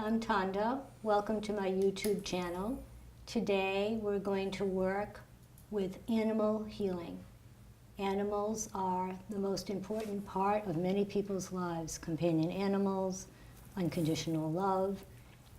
I'm Tanda. Welcome to my YouTube channel. Today we're going to work with animal healing. Animals are the most important part of many people's lives. Companion animals, unconditional love,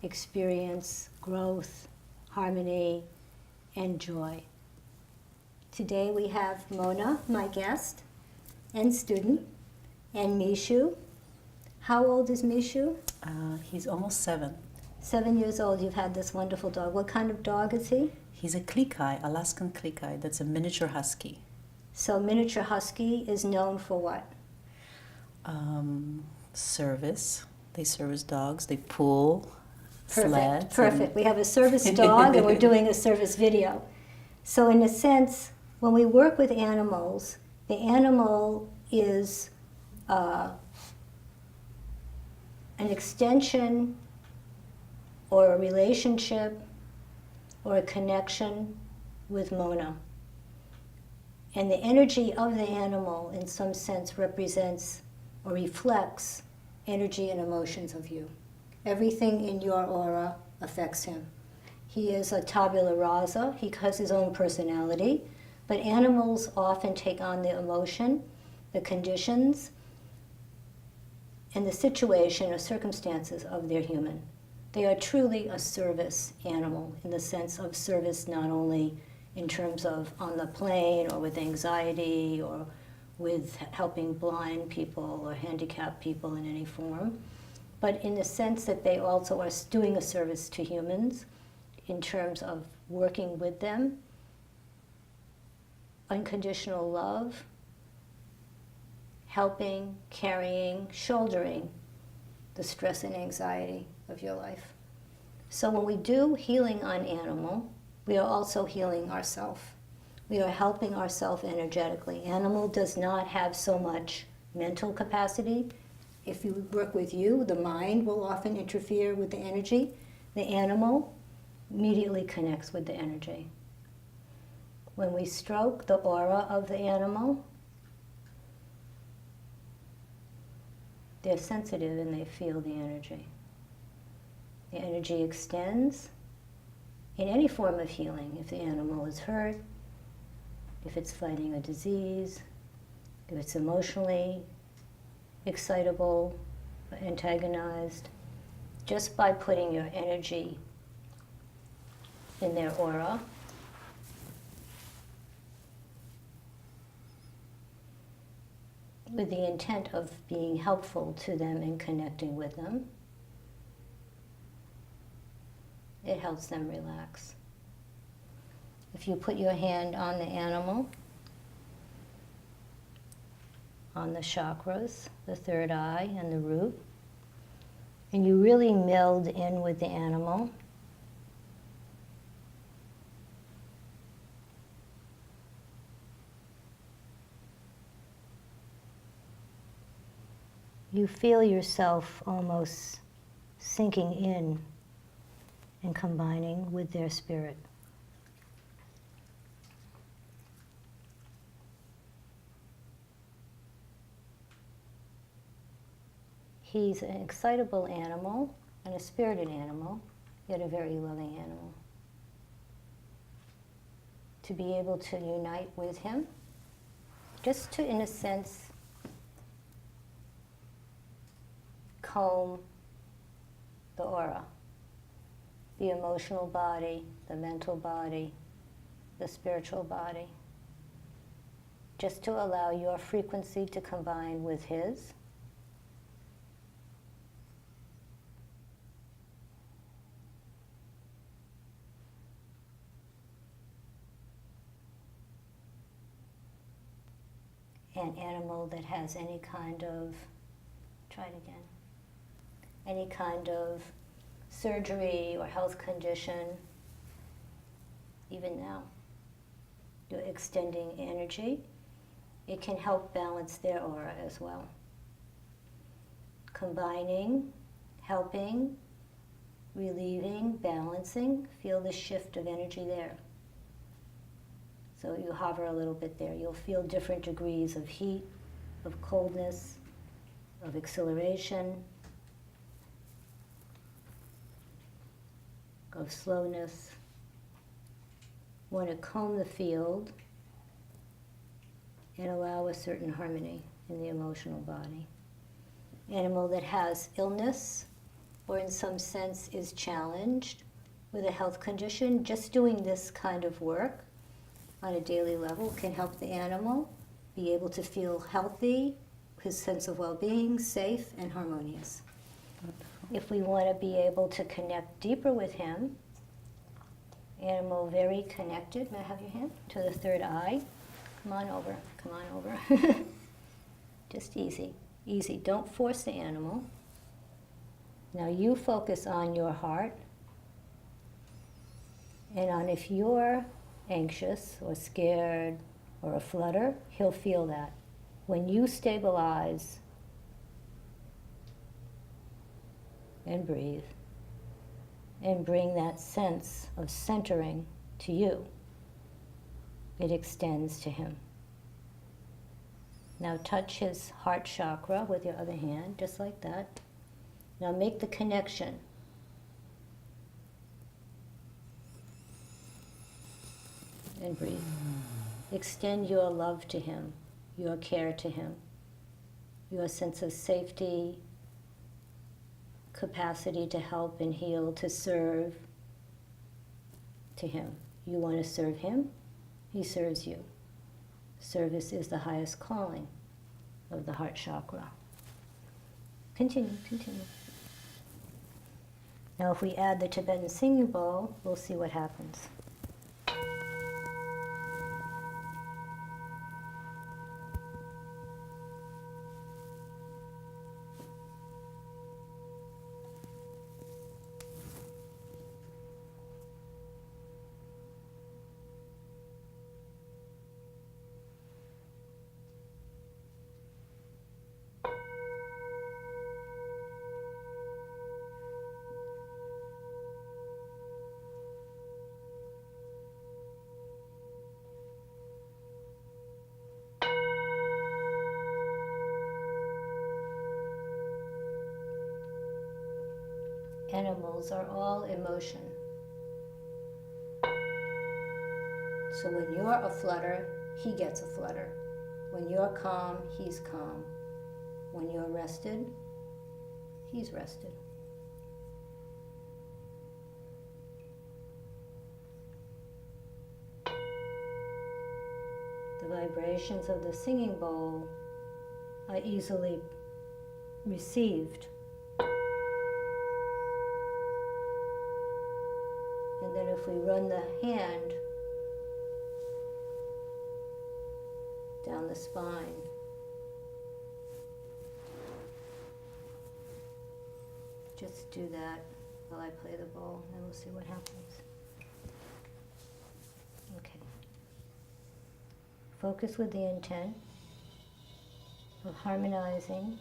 experience, growth, harmony, and joy. Today we have Mona, my guest and student, and Mishu. How old is Mishu? He's almost 7. 7 years old. You've had this wonderful dog. What kind of dog is he? He's a Klikai, Alaskan Klikai. That's a miniature husky. So miniature husky is known for what? Service. They service dogs. They pull Perfect. sleds. Perfect. We have a service dog and we're doing a service video. So in a sense, when we work with animals, the animal is an extension or a relationship or a connection with Mona. And the energy of the animal, in some sense, represents or reflects energy and emotions of you. Everything in your aura affects him. He is a tabula rasa. He has his own personality. But animals often take on the emotion, the conditions, and the situation or circumstances of their human. They are truly a service animal in the sense of service not only in terms of on the plane or with anxiety or with helping blind people or handicapped people in any form, but in the sense that they also are doing a service to humans in terms of working with them, unconditional love, helping, carrying, shouldering the stress and anxiety of your life. So when we do healing on animal, we are also healing ourselves. We are helping ourselves energetically. Animal does not have so much mental capacity. If you work with you, the mind will often interfere with the energy. The animal immediately connects with the energy. When we stroke the aura of the animal, they're sensitive and they feel the energy. The energy extends in any form of healing. If the animal is hurt, if it's fighting a disease, if it's emotionally excitable, antagonized, just by putting your energy in their aura, with the intent of being helpful to them and connecting with them, it helps them relax. If you put your hand on the animal, on the chakras, the third eye and the root, and you really meld in with the animal, you feel yourself almost sinking in and combining with their spirit. He's an excitable animal and a spirited animal, yet a very loving animal. To be able to unite with him, just to, in a sense, comb the aura, the emotional body, the mental body, the spiritual body, just to allow your frequency to combine with his. An animal that has any kind of, try it again, any kind of surgery or health condition, even now, you're extending energy. It can help balance their aura as well. Combining, helping, relieving, balancing, feel the shift of energy there. So you hover a little bit there. You'll feel different degrees of heat, of coldness, of exhilaration. of slowness. Want to comb the field and allow a certain harmony in the emotional body. Animal that has illness or in some sense is challenged with a health condition, just doing this kind of work on a daily level can help the animal be able to feel healthy, his sense of well-being, safe, and harmonious. If we want to be able to connect deeper with him, animal very connected, may I have your hand? To the third eye. Come on over, come on over. Just easy, easy. Don't force the animal. Now you focus on your heart and on if you're anxious or scared or a flutter, he'll feel that. When you stabilize and breathe and bring that sense of centering to you, it extends to him. Now touch his heart chakra with your other hand, just like that. Now make the connection. And breathe. Extend your love to him, your care to him, your sense of safety, capacity to help and heal, to serve to him. You want to serve him, he serves you. Service is the highest calling of the heart chakra. Continue, continue. Now if we add the Tibetan singing bowl, we'll see what happens. Animals are all emotion. So when you're a flutter, he gets a flutter. When you're calm, he's calm. When you're rested, he's rested. The vibrations of the singing bowl are easily received. And then if we run the hand down the spine, just do that while I play the bowl, and we'll see what happens. Okay. Focus with the intent of harmonizing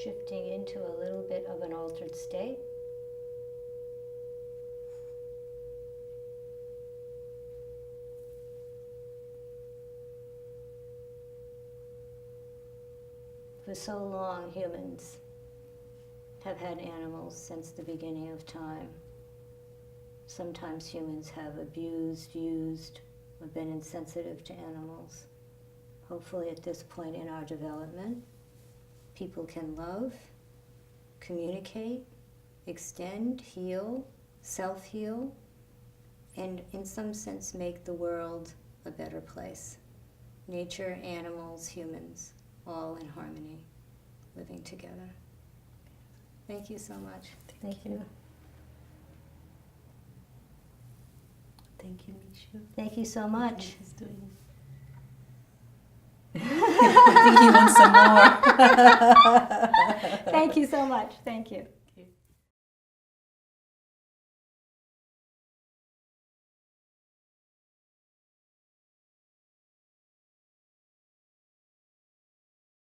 shifting into a little bit of an altered state. For so long, humans have had animals since the beginning of time. Sometimes humans have abused, used, or been insensitive to animals. Hopefully at this point in our development, people can love, communicate, extend, heal, self-heal, and in some sense make the world a better place. Nature, animals, humans, all in harmony, living together. Thank you so much. Thank you. Thank you, Mishu. Thank you so much. He's doing. I think he wants some more. Thank you so much. Thank you.